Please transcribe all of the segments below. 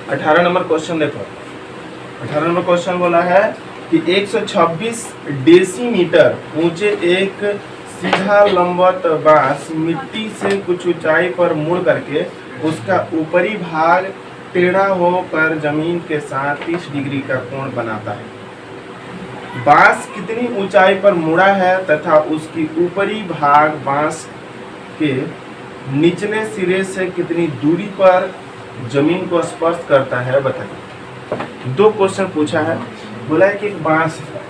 18 number question देखो। 18 number question बोला है कि 126 डेसीमीटर ऊंचे एक सीधा लंबवत बांस मिट्टी से कुछ ऊंचाई पर मुड़ करके उसका ऊपरी भाग टेढ़ा होकर जमीन के साथ 30 डिग्री का कोण बनाता है। बांस कितनी ऊंचाई पर मुड़ा है तथा उसकी ऊपरी भाग बांस के निचले सिरे से कितनी दूरी पर जमीन को स्पर्श करता है बताइए। दो क्वेश्चन पूछा है। बोला है कि एक बांस है,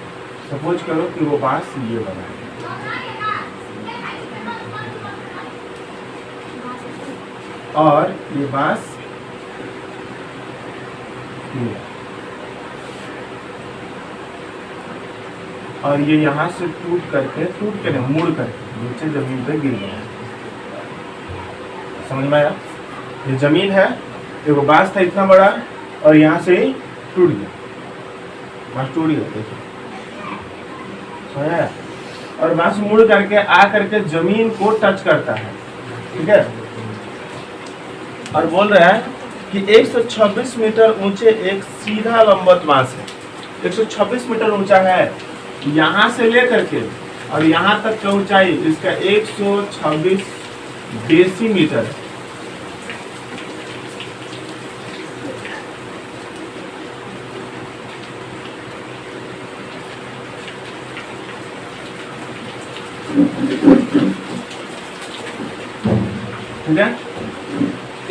सपोज करो कि वो बांस ये बना है, और ये बांस ये, और ये यहाँ से टूट के मुड़ करके नीचे जमीन पे गिर गया। समझ में आया? ये जमीन है, देखो बांस था इतना बड़ा और यहाँ से ही टूट गया, बांस टूट गया। देखो समझ आया? और बांस मुड़ करके आ करके जमीन को टच करता है, ठीक है। और बोल रहा है कि 126 मीटर ऊंचे एक सीधा लंबवत बांस है। 126 मीटर ऊंचा है, यहाँ से लेकर के और यहाँ तक का ऊंचाई इसका 126 डेसीमीटर है। ठीक है,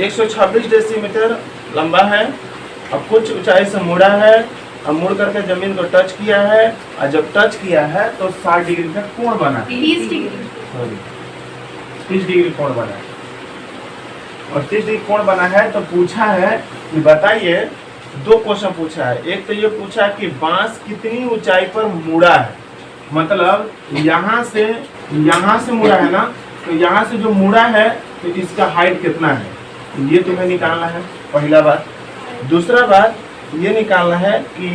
126 डेसीमीटर लंबा है। अब कुछ ऊंचाई से मुड़ा है और मुड़ करके जमीन को टच किया है, और जब टच किया है तो 60 डिग्री का कोण बना, 30 डिग्री कोण बना है। और 30 डिग्री कोण बना है तो पूछा है कि बताइए, दो क्वेश्चन पूछा है। एक तो ये पूछा कि बांस कितनी ऊंचाई पर मुड़ा है, मतलब यहाँ से मुड़ा है ना, तो यहाँ से जो मुड़ा है तो इसका हाइट कितना है, ये तुम्हें निकालना है, पहला बात। दूसरा बात ये निकालना है कि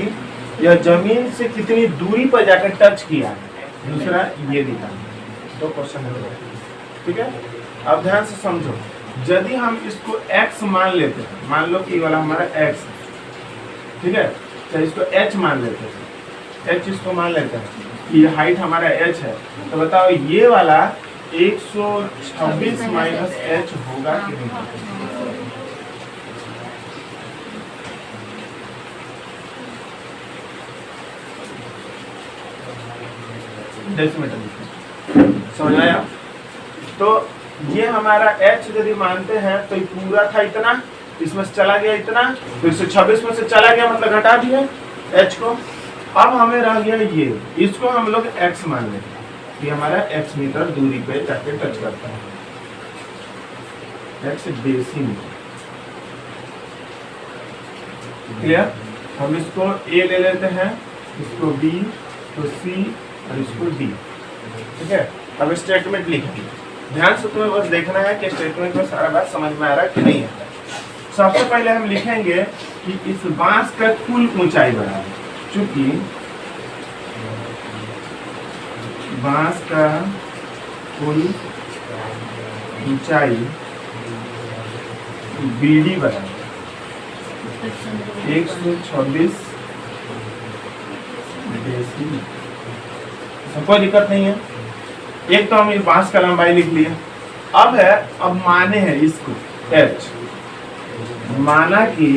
यह जमीन से कितनी दूरी पर जाकर टच किया है, दूसरा ये निकालना है। दो क्वेश्चन है, ठीक है। अब ध्यान से समझो, यदि हम इसको x मान लेते हैं, मान लो कि ये वाला हमारा x है, ठीक है, तो इसको h मान लेते हैं, h इसको मान लेते हैं कि ये हाइट हमारा h है, तो बताओ ये वाला 126 माइनस h होगा कि नहीं? डेसीमीटर, समझ आया? तो ये हमारा h यदि मानते हैं तो ये पूरा था इतना, इसमें से चला गया इतना, तो 126 में से चला गया मतलब घटा दिया h को। अब हमें रह गया ये, इसको हम लोग x मान लेंगे कि हमारा x मीटर दूरी पे जाके टच करता है, x डेसीमीटर। क्लियर? हम इसको a ले लेते हैं, इसको b, तो c और इसको d, ठीक है। अब स्टेटमेंट लिखेंगे। ध्यान से तुम्हें बस देखना है कि स्टेटमेंट में सारा बात समझ में आ रहा है कि नहीं है। सबसे पहले हम लिखेंगे कि इस बांस का कुल ऊंचाई बराबर, चूंकि बांस का कुल ऊंचाई BD बराबर 126 डेसीमीटर। कोई दिक्कत नहीं है। एक तो हम इस बांस का लंबाई लिख लिया। अब माने हैं इसको h, माना कि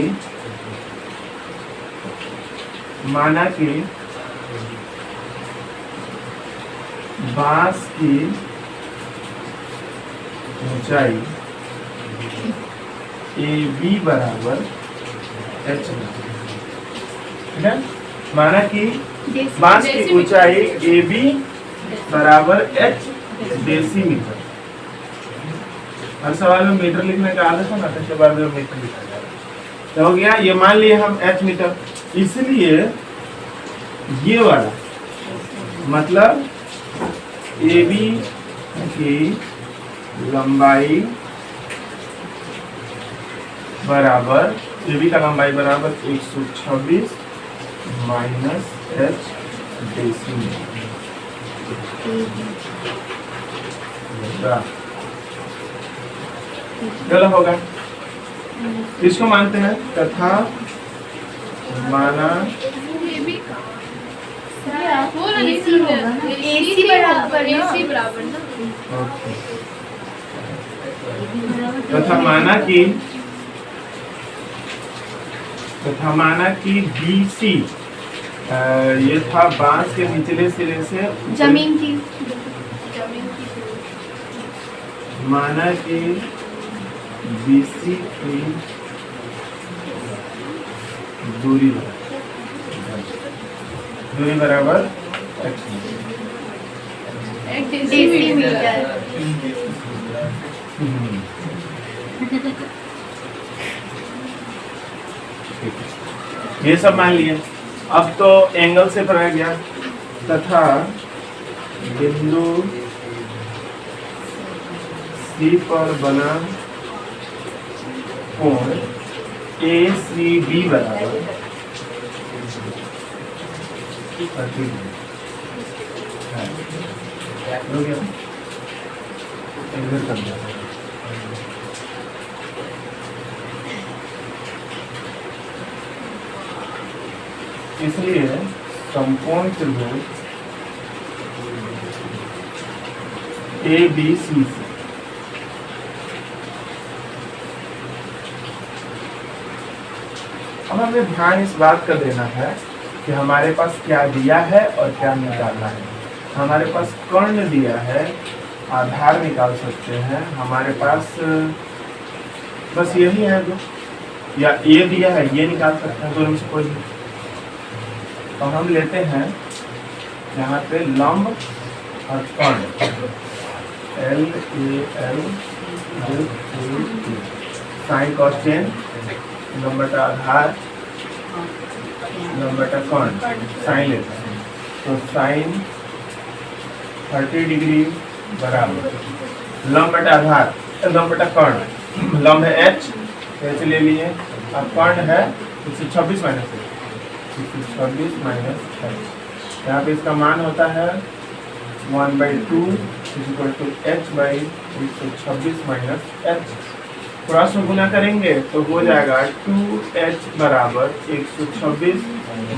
बांस की ऊंचाई AB बराबर h, ठीक है। माना कि बांस की ऊंचाई AB बराबर h डेसीमीटर। हर सवाल में मीटर लिखने का आदत है ना, तो बार में मीटर लिखा जाएगा। तो हो गया, ये मान लिए हम h मीटर, इसलिए ये वाला मतलब AB की लंबाई बराबर, AB का लंबाई बराबर 126 माइनस h डेसीमीटर। गलत होगा, इसको मानते हैं तथा माना AC बराबर ना। तथा माना कि BC ये था बांस के निचले सिरे से जमीन की माना कि BC की दूरी बराबर डेसीमीटर। ये सब मान लिए। अब तो एंगल से पढ़ा गया तथा बिंदु C पर बना कोण ACB बराबर 30 हो गया। इधर कर दिया। इसलिए समकोण त्रिभुज ABC से अब हमें ध्यान इस बात का देना है कि हमारे पास क्या दिया है और क्या निकालना है। हमारे पास कर्ण दिया है, आधार निकाल सकते हैं। हमारे पास बस यही है जो, या ये दिया है ये निकाल सकते हैं, दोनों में से कोई नहीं। तो हम लेते हैं यहाँ पे लंब और कर्ण LAL साइन कॉस टेन लंब बटा आधार लंब बटा कर्ण साइन लेते हैं। तो साइन 30 डिग्री बराबर लंब बटा आधार लंब बटा कर्ण, लंब है H ऐसे ले लिए, अब कर्ण है 126 माइनस 126 माइनस H। यहाँ पे इसका मान होता है 1/2 H by 126 minus H। Cross में गुना करेंगे तो हो जाएगा 2H बराबर 126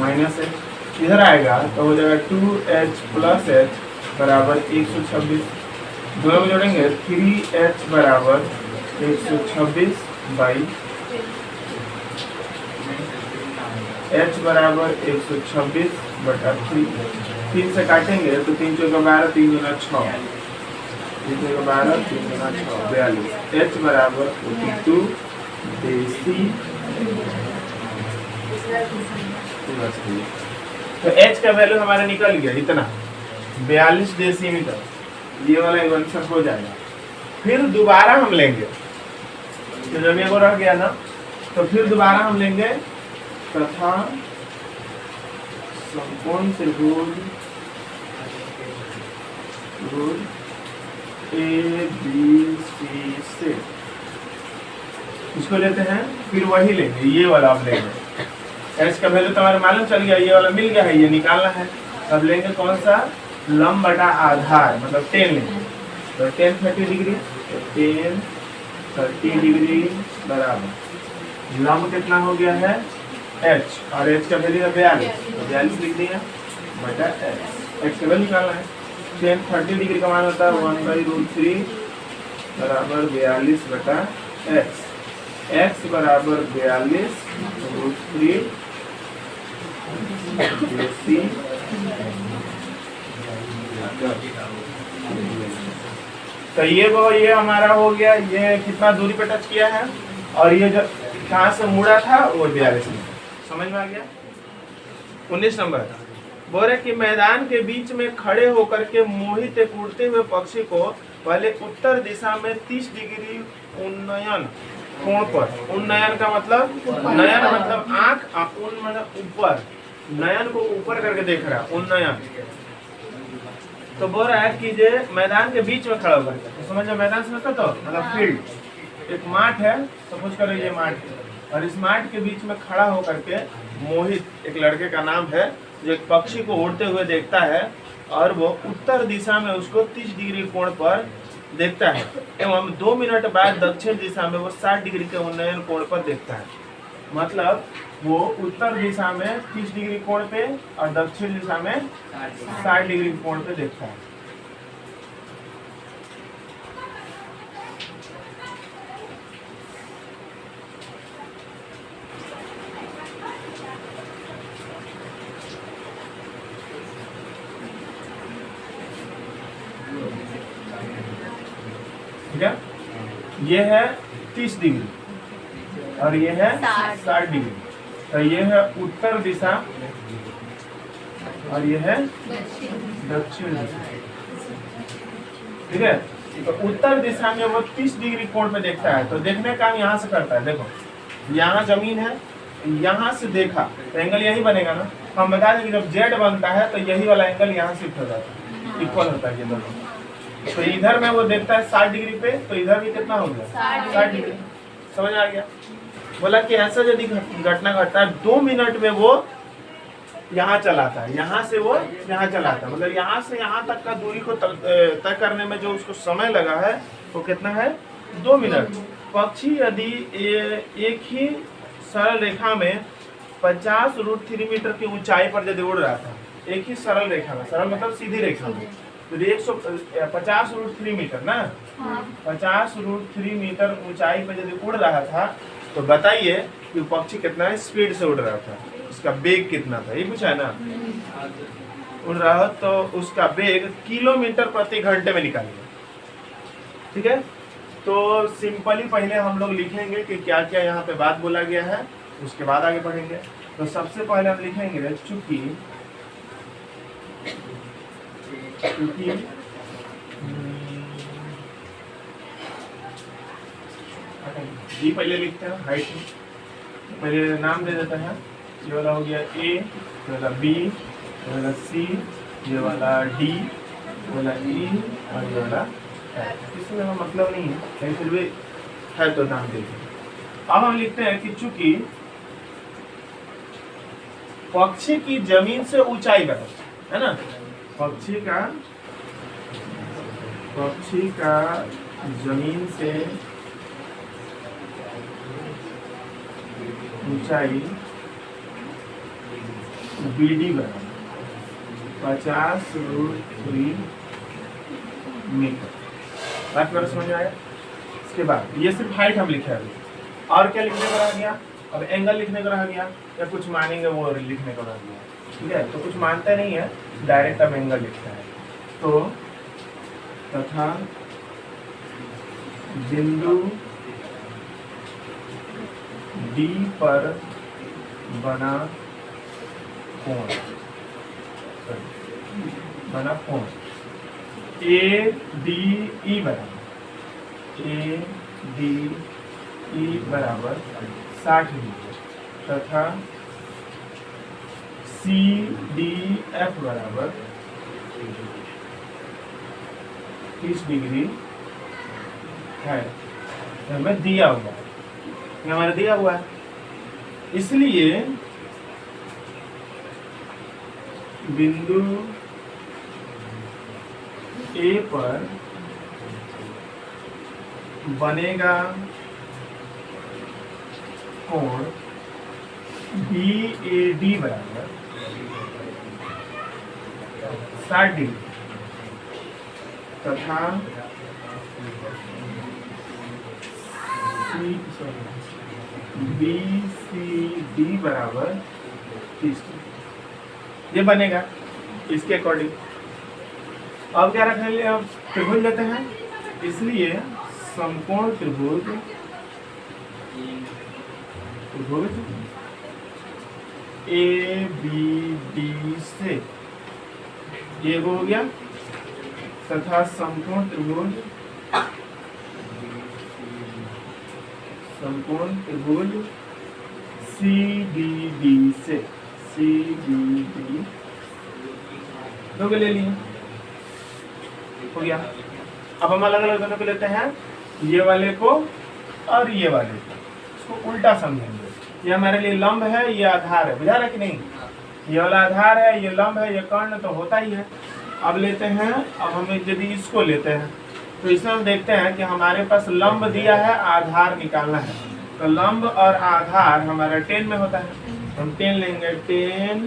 माइनस H। इधर आएगा तो हो जाएगा 2H प्लस H बराबर 126। दोनों को जोड़ेंगे 3H बराबर 126 बाई H बराबर 126 बटा 3 से काटेंगे तो 3 चौका 12 3 गुना 6 3 चौका 12 3 गुना 6 42। H बराबर 42 देसी। तो H का वैल्यू हमारा निकल गया इतना 42 डेसीमीटर। ये वाला आंसर हो जाएगा। फिर दोबारा हम लेंगे तो जब ये को रह गया ना तो फिर दोबारा हम लेंगे तथा समकोण त्रिभुज ABC से इसको लेते हैं, फिर वही लेंगे ये वाला आप लेंगे। एच का वैल्यू तो हमारे मालूम चल गया, ये वाला मिल गया है, ये निकालना है। अब लेंगे कौन सा लंब बटा आधार मतलब 10 लेंगे तो 10 30 डिग्री तो 10 30 डिग्री बराबर लंब कितना हो गया है H और H का वैल्यू है 42 तो 42 लिख दिया बटा X का वैल्यू निकालना है। 10 30 डिग्री का मान होता है 1/√3 बराबर 42 बटा X। X बराबर 42√3 देसी। तो ये हमारा हो गया। ये कितना दूरी पे टच किया है और ये जो कहाँ से मुड़ा था वो 42 में। समझ में आ गया। 19 नंबर बोल रहे कि मैदान के बीच में खड़े होकर के मोहित एक उड़ते हुए पक्षी को पहले उत्तर दिशा में 30 डिग्री उन्नयन कोण पर, उन्नयन का मतलब नयन मतलब आंख, उन मतलब ऊपर, नयन को ऊपर करके देख रहा है उन्नयन। तो बोल रहा है कि जे मैदान के बीच में खड़ा होकर तो समझ मैदान से मतलब तो मतलब फील्ड, एक माठ है सपोज करो ये माठ है और इस माठ के बीच में खड़ा होकर के मोहित एक लड़के का नाम है जो एक पक्षी को उड़ते हुए देखता है और वो उत्तर दिशा में उसको 30 डिग्री कोण पर देखता है एवं 2 मिनट बाद दक्षिण दिशा में वो 60 डिग्री के उन्नयन कोण पर देखता है। मतलब वो उत्तर दिशा में 30 डिग्री कोण पे और दक्षिण दिशा में 60 डिग्री कोण पे देखता है। ठीक है, ये है 30 डिग्री और ये है 60 डिग्री। तो ये है उत्तर दिशा और ये है दक्षिण दिशा। ठीक है, तो उत्तर दिशा में वो 30 डिग्री कोण पे देखता है। तो देखने का काम यहाँ से करता है। देखो यहाँ जमीन है, यहाँ से देखा तो एंगल यही बनेगा ना। हम बता दें कि जब जेड बनता है तो यही वाला एंगल यहाँ शिफ्ट हो जाता है, इक्वल होता है ये दोनों। तो इधर में वो देखता है 60 डिग्री पे, तो इधर भी कितना हो गया 60 डिग्री। समझ आ गया। बोला कि ऐसा यदि घटना घटता है 2 मिनट में वो यहाँ चलाता है, यहाँ से वो यहाँ चलाता है। मतलब यहाँ से यहाँ तक का दूरी को तय करने में जो उसको समय लगा है वो कितना है 2 मिनट। पक्षी यदि एक ही सरल रेखा में 50√3 मीटर की ऊंचाई पर यदि उड़ रहा था, एक ही सरल रेखा में, सरल मतलब सीधी रेखा में, तो 150√3 मीटर ना, 50√3 मीटर ऊंचाई पर यदि उड़ रहा था तो बताइए कि पक्षी कितना स्पीड से उड़ रहा था, उसका वेग कितना था, ये पूछा है ना। उड़ रहा है तो उसका वेग किलोमीटर प्रति घंटे में निकालिए। ठीक है, तो सिंपली पहले हम लोग लिखेंगे कि क्या क्या यहाँ पे बात बोला गया है, उसके बाद आगे बढ़ेंगे। तो सबसे पहले हम लिखेंगे चूंकि जी पहले लिखते हैं हाइट में, पहले नाम दे देते हैं। ये वाला हो गया ए, ये वाला बी, ये वाला सी, ये वाला डी, ये वाला ई और ये वाला एफ। इसमें हमें मतलब नहीं है लेकिन फिर भी है तो नाम दे देते। अब हम लिखते हैं कि चूंकि पक्षी की जमीन से ऊंचाई बढ़ा है ना, पक्षी का जमीन से ऊंचाई BD बराबर 50√3 मीटर। बात मेरा समझ में आया। इसके बाद ये सिर्फ हाइट हम लिखे अभी, और क्या लिखने को रह गया, अब एंगल लिखने को रह गया या कुछ मानेंगे वो लिखने को रह गया। ठीक है, तो कुछ मानते नहीं है, डायरेक्ट अब एंगल लिखता है। तो तथा बिंदु D पर बना कोण ADE बराबर 60 डिग्री तथा CDF बराबर 30 डिग्री है। हमें दिया हुआ है, हमारा दिया हुआ है, इसलिए बिंदु A पर बनेगा कोण BAD बराबर 60 डिग्री तथा BCD बराबर 30 डिग्री। ये बनेगा इसके अकॉर्डिंग। अब क्या रखेंगे, अब त्रिभुज लेते हैं, इसलिए समकोण त्रिभुज ABD से ये हो गया तथा समकोण त्रिभुज CBD से दो के ले लिए, हो गया। अब हम अलग अलग दोनों को लेते हैं, ये वाले को और ये वाले को, इसको उल्टा समझेंगे। ये हमारे लिए लंब है, ये आधार है, बुझा रहा कि नहीं। ये वाला आधार है, ये लंब है, ये कर्ण तो होता ही है। अब लेते हैं, अब हम यदि इसको लेते हैं तो इसमें हम देखते हैं कि हमारे पास लंब दिया है, आधार निकालना है। तो लंब और आधार हमारा 10 में होता है, हम 10 लेंगे। 10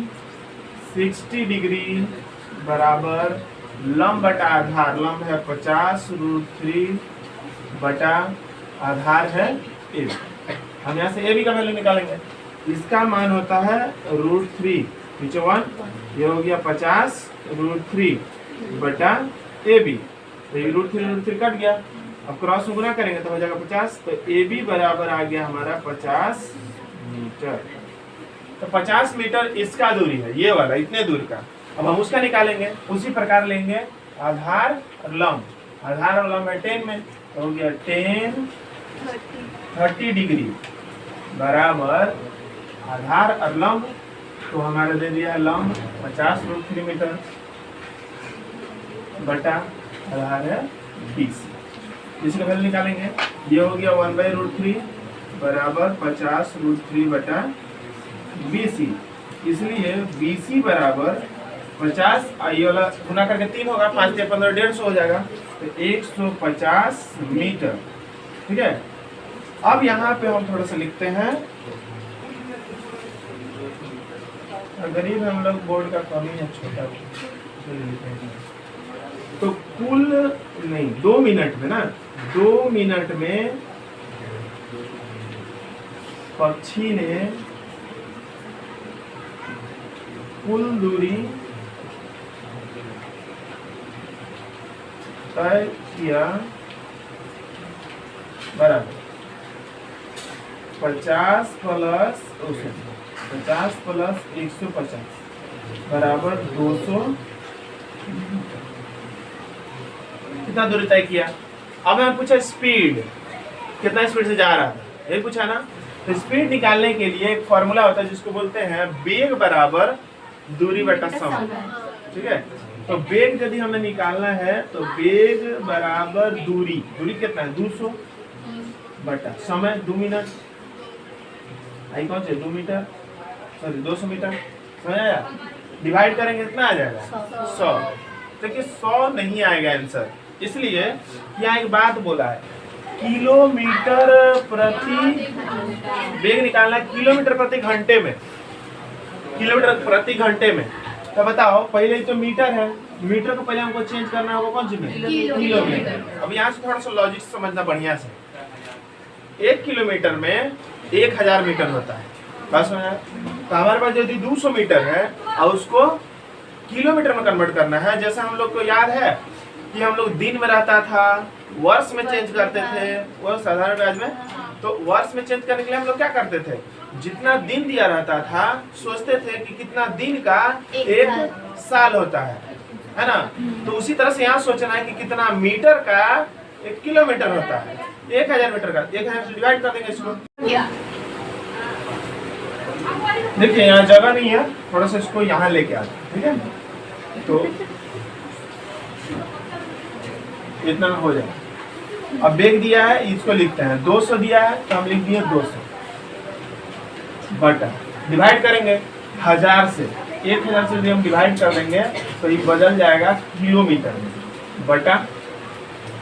60 डिग्री बराबर लंब बटा आधार, लंब है 50√3 बटा आधार है ए। हम यहाँ से ए बी का वैल्यू निकालेंगे। इसका मान होता है √3, नीचे 1, ये हो गया 50√3 बटा ए बी। तो ये √3 कट गया, अब क्रॉस में गुना करेंगे तो हो जाएगा 50। तो ए बी बराबर आ गया हमारा 50 मीटर। तो 50 मीटर इसका दूरी है, ये वाला इतने दूर का। अब हम उसका निकालेंगे, उसी प्रकार लेंगे आधार और लंब। आधार और लंब है 10 में, तो हो गया 30 डिग्री बराबर आधार और लंब। तो हमारा दे दिया है लंब 50√3 मीटर बटा आधार है 20। इसका वैल्यू निकालेंगे, ये हो गया 1/√3 बराबर 50√3 बटा 20। इसलिए 20 बराबर 50, ये वाला गुना करके 3 होगा, 5 से 15 150 हो जाएगा, तो 150 मीटर। ठीक है। अब यहाँ पे हम थोड़ा सा लिखते हैं, गरीब हम लोग, बोर्ड का कमी है छोटा, तो कुल नहीं 2 मिनट में ना, 2 मिनट में पक्षी ने कुल दूरी तय किया बराबर 50 प्लस 150 बराबर 200। कितना दूरी तय किया। अब हमें पूछा स्पीड, कितना स्पीड से जा रहा था, यही पूछा ना। तो स्पीड निकालने के लिए एक फॉर्मूला होता है जिसको बोलते हैं वेग बराबर दूरी बटा समय। ठीक है। तो वेग यदि हमें निकालना है तो वेग बराबर दूरी, दूरी कितना है 200 बटा समय 2 मिनट, आई कौन से 2 मीटर, सॉरी 200 मीटर, समझ आया। डिवाइड करेंगे कितना आ जाएगा 100। देखिए 100 नहीं आएगा आंसर, इसलिए यहाँ एक बात बोला है किलोमीटर प्रति, वेग निकालना है किलोमीटर प्रति घंटे में, किलोमीटर प्रति घंटे में। तो बताओ, पहले तो मीटर है, मीटर को पहले हमको चेंज करना होगा कौन सी में, किलोमीटर। अब यहाँ से थोड़ा सा लॉजिक समझना बढ़िया से। 1 किलोमीटर में 1000 मीटर होता है, बस। तो हमारे पास यदि 200 मीटर है और उसको किलोमीटर में कन्वर्ट करना है, जैसा हम लोग को याद है कि हम लोग दिन में रहता था, वर्ष में चेंज करते थे, वो साधारण ब्याज में। तो वर्ष में चेंज करने के लिए हम लोग क्या करते थे, जितना दिन दिया रहता था सोचते थे कि कितना दिन का 1 साल होता है ना। तो उसी तरह से यहाँ सोचना है कि कितना मीटर का 1 किलोमीटर होता है। 1000 मीटर का 1000 से डिवाइड कर देंगे इसको। देखिए यहाँ जगह नहीं है, थोड़ा सा इसको यहाँ लेके आते, ठीक है। तो इतना हो जाए। अब वेग दिया है, इसको लिखते हैं 200 दिया है तो हम लिख दिए 200 बटा, डिवाइड करेंगे 1000 से, 1000 से यदि हम डिवाइड कर देंगे तो ये बदल जाएगा किलोमीटर में बटा,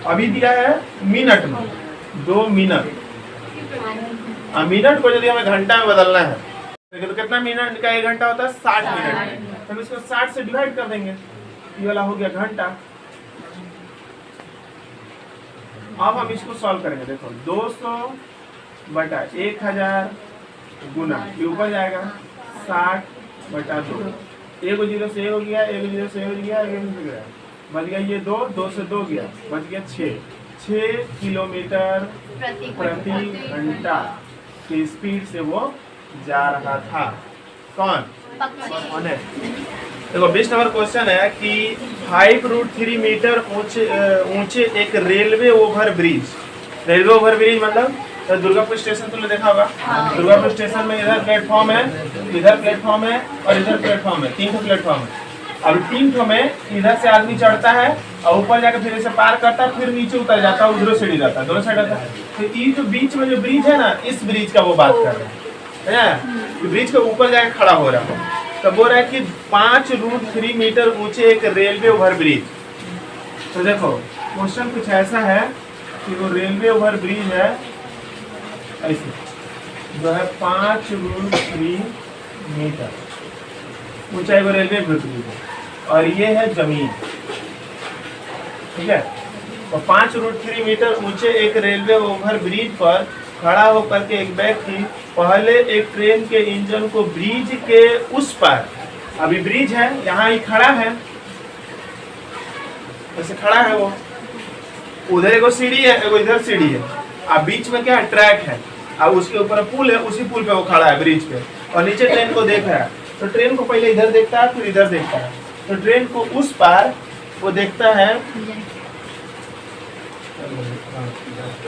अभी दिया है मिनट में 2 मिनट। मिनट को यदि हमें घंटा में बदलना है तो कितना मिनट का 1 घंटा होता है 60 मिनट। तो हम इसको 60 से डिवाइड कर देंगे, ये वाला हो गया घंटा। अब हम इसको सॉल्व करेंगे। देखो 200 बटा 1000 गुना, ये ऊपर जाएगा 60 बटा 2, 1 0 से 1 हो गया, 1 0 से 1 हो गया, 1 से गया, बच गया ये 2, 2 से 2 गया, बच गया 6 किलोमीटर प्रति घंटा की स्पीड से वो जा रहा था। कौन? देखो 20 नंबर क्वेश्चन है कि 5√3 मीटर ऊंचे एक railway over bridge, railway over bridge मतलब तो दुर्गापुर स्टेशन तुमने देखा होगा। दुर्गापुर स्टेशन में इधर प्लेटफॉर्म है, इधर प्लेटफॉर्म है और इधर प्लेटफॉर्म है, 3 प्लेटफॉर्म है। अब 3 में इधर से आदमी चढ़ता है और ऊपर जाकर फिर इसे पार करता है, फिर नीचे उतर जाता है, उधर सीढ़ी जाता है, दोनों साइड आता है। तो ये जो बीच में जो ब्रिज है ना, इस ब्रिज का वो बात कर रहे हैं, ब्रिज के ऊपर जाकर खड़ा हो रहा है। तो बोल रहा है कि 5√3 मीटर ऊंचे एक रेलवे ओवर ब्रिज। तो देखो क्वेश्चन कुछ ऐसा है कि वो रेलवे ओवर ब्रिज है, ऐसे जो है 5√3 मीटर ऊंचाई वो रेलवे ब्रिज है, और ये है जमीन, ठीक है। तो 5√3 मीटर ऊंचे एक रेलवे ओवर ब्रिज पर खड़ा होकर के एक व्यक्ति पहले एक ट्रेन के इंजन को ब्रिज के उस पार, अभी ब्रिज है यहाँ ही खड़ा है, ऐसे खड़ा है वो, उधर एगो सीढ़ी है, एगो इधर सीढ़ी है, अब बीच में क्या है, ट्रैक है, अब उसके ऊपर पुल है, उसी पुल पे वो खड़ा है ब्रिज पे, और नीचे ट्रेन को देख रहा है। तो ट्रेन को पहले इधर देखता है, फिर इधर देखता है। तो ट्रेन को उस पार वो देखता है,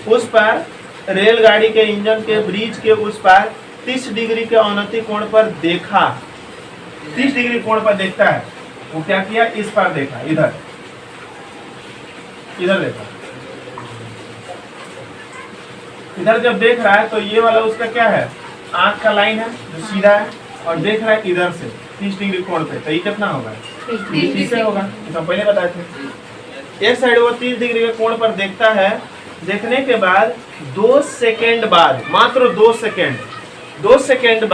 उस पार रेलगाड़ी के इंजन के ब्रिज के उस पार 30 डिग्री के अवनति कोण पर देखा, 30 डिग्री कोण पर देखता है। वो क्या किया, इस पार देखा, इधर इधर देखा, इधर जब देख रहा है तो ये वाला उसका क्या है, आंख का लाइन है जो सीधा है, और देख रहा है इधर से 30 डिग्री कोण पे, तो ये कितना होगा, 30 से होगा, तो पहले बताए थे। एक साइड वो 30 डिग्री के कोण पर देखता है, देखने के बाद 2 सेकेंड बाद, मात्र 2 सेकेंड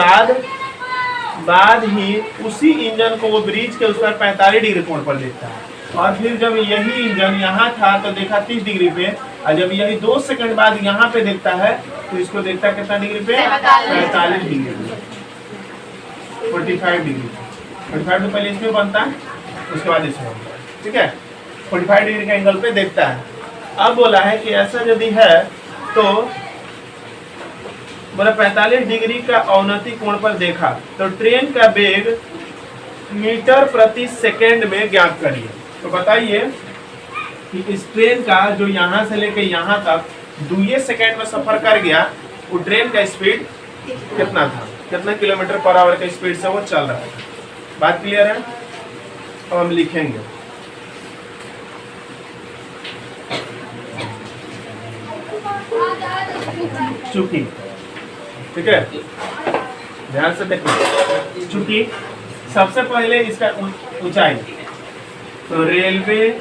बाद ही उसी इंजन को वो ब्रिज के उस पर 45 डिग्री कोण पर देखता है, और फिर जब यही इंजन यहाँ था तो देखा 30 डिग्री पे, और जब यही 2 सेकेंड बाद यहाँ पे देखता है तो इसको देखता है कितना डिग्री पे, 45 डिग्री, 45 डिग्री, 45 तो पहले इसमें बनता है, उसके बाद इसमें बनता है, ठीक है। 45 डिग्री के एंगल पे देखता है। अब बोला है कि ऐसा यदि है तो बोला 45 डिग्री का अवनति कोण पर देखा तो ट्रेन का वेग मीटर प्रति सेकेंड में ज्ञात करिए। तो बताइए कि इस ट्रेन का जो यहाँ से लेके यहाँ तक 2 सेकेंड में सफर कर गया, वो ट्रेन का स्पीड कितना था, कितना किलोमीटर पर आवर का स्पीड से वो चल रहा है। बात क्लियर है। अब हम लिखेंगे, चूंकि, ठीक है, ध्यान से देखिए, चूंकि सबसे पहले इसका ऊंचाई, तो रेलवे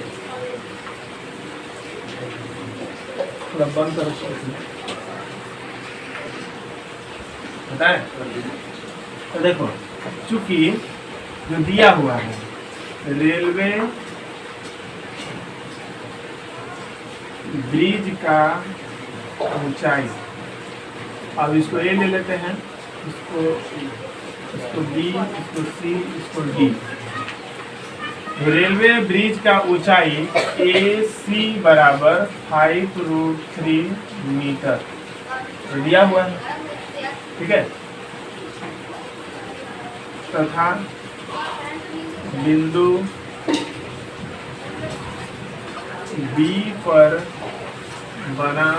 थोड़ा बंद करो बताए, तो देखो चूंकि जो दिया हुआ है रेलवे ब्रिज का ऊंचाई, अब इसको ए ले लेते हैं, इसको बी, इसको सी, इसको डी। रेलवे ब्रिज का ऊंचाई AC बराबर 5√3 मीटर दिया हुआ है, ठीक है, तथा बिंदु B पर बना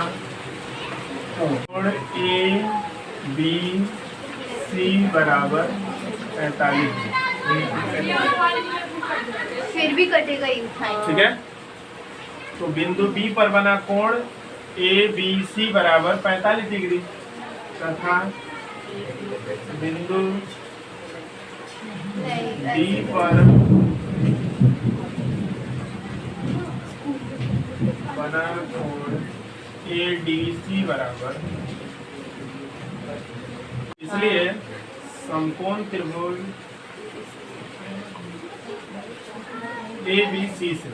कोण ABC बराबर 45 फिर भी कटेगा ही उठाई, ठीक है। तो बिंदु B पर बना कोण ABC बराबर 45 डिग्री तथा बिंदु D पर बना कोण ADC बराबर, इसलिए समकोण त्रिभुज ABC से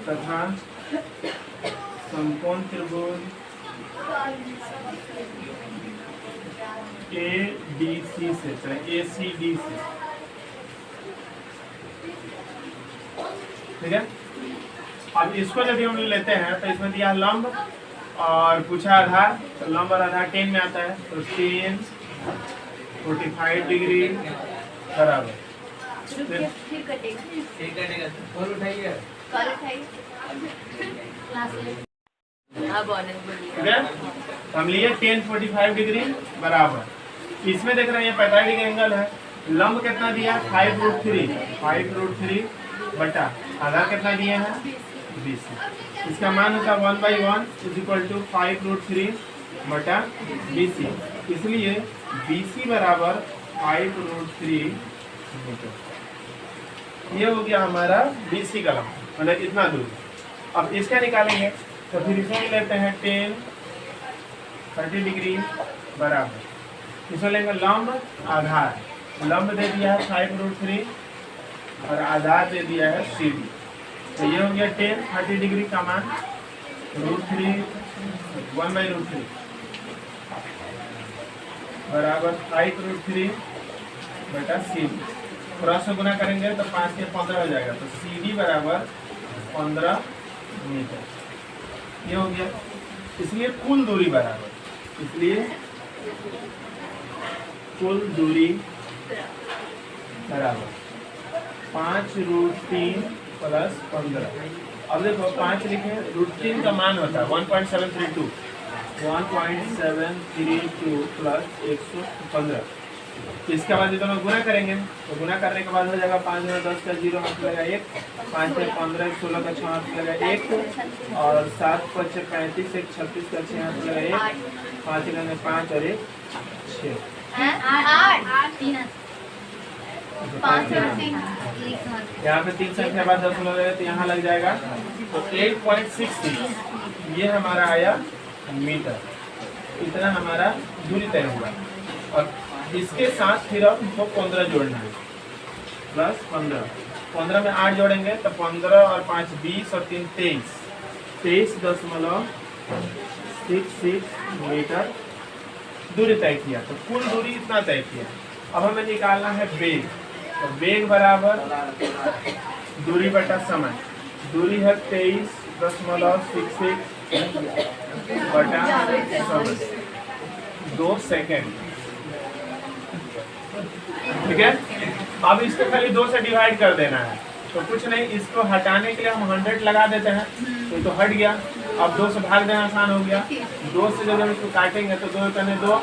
तथा समकोण त्रिभुज ADC से, ACD से, ठीक है। अब इसको यदि हम लेते हैं तो इसमें दिया लंब और पूछा आधार, तो लंब और आधार 10 में आता है, तो 10 45 डिग्री बराबर, फिर कटेगा, कल उठाइए, ठीक है। हम लिए 10 45 डिग्री बराबर, इसमें देख रहे हैं 45 डिग्री एंगल है, लंब कितना दिया 5√3 बटा आधार कितना दिए हैं 20, इसका मान होता है 1/1 = 5√3 बटा 20, इसलिए BC बराबर 5√3 मीटर। ये हो गया हमारा BC का लंब, मतलब इतना दूर। अब इसका निकालेंगे तो फिर इसमें लेते हैं 10 30 डिग्री बराबर, इसमें लेंगे लंब आधार, लंब दे दिया है 5√3 और आधार दे दिया है CD। तो ये हो गया 10 30 डिग्री का मान √3 1/√3 बराबर 5√3 बटा CD। क्रॉस से गुना करेंगे तो 5 के 15 हो जाएगा, तो CD बराबर 15 मीटर। ये हो गया, इसलिए कुल दूरी बराबर, इसलिए कुल दूरी बराबर 5√3 प्लस 15। अब देखो 5 लिखे, √3 का मान होता है 1.732 प्लस 115। इसके बाद दोनों गुना करेंगे तो गुना करने के बाद हो जाएगा 5 में 10 का 0 हाथ लगा 1, 5 में 15 16 का 6 हाथ लगा 1 और 7 5 35 1 36 का 6 हाथ लगा 1, 5 में 5 और 1 6 यहाँ पे 3 संख्या बाद 10 लग तो यहाँ लग जाएगा, तो 8.66 ये हमारा आया मीटर। इतना हमारा दूरी तय हुआ। और इसके साथ फिर अब हमको 15 जोड़ना है, प्लस 15 में 8 जोड़ेंगे तो 15 और 5 20 और 3 23.66 मीटर दूरी तय किया। तो कुल दूरी इतना तय किया। अब हमें निकालना है वेग, तो वेग बराबर दूरी बटा समय, दूरी है 23.66 बटा समय 2 सेकेंड। ठीक है, अब इसको खाली 2 से डिवाइड कर देना है, तो कुछ नहीं, इसको हटाने के लिए हम 100 लगा देते हैं, तो हट गया। अब 2 से भाग देना आसान हो गया, 2 से जब हम इसको काटेंगे तो 2 एकने 2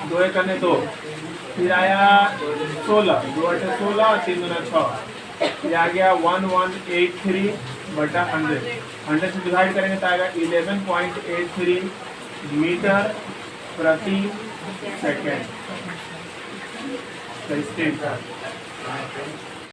2 एकने 2, फिर आया 16 2 8 16 और 3 दूना 6, फिर आ गया 1183 बटा 100 से डिवाइड करेंगे तो आएगा 11.83 मीटर प्रति सेकेंड।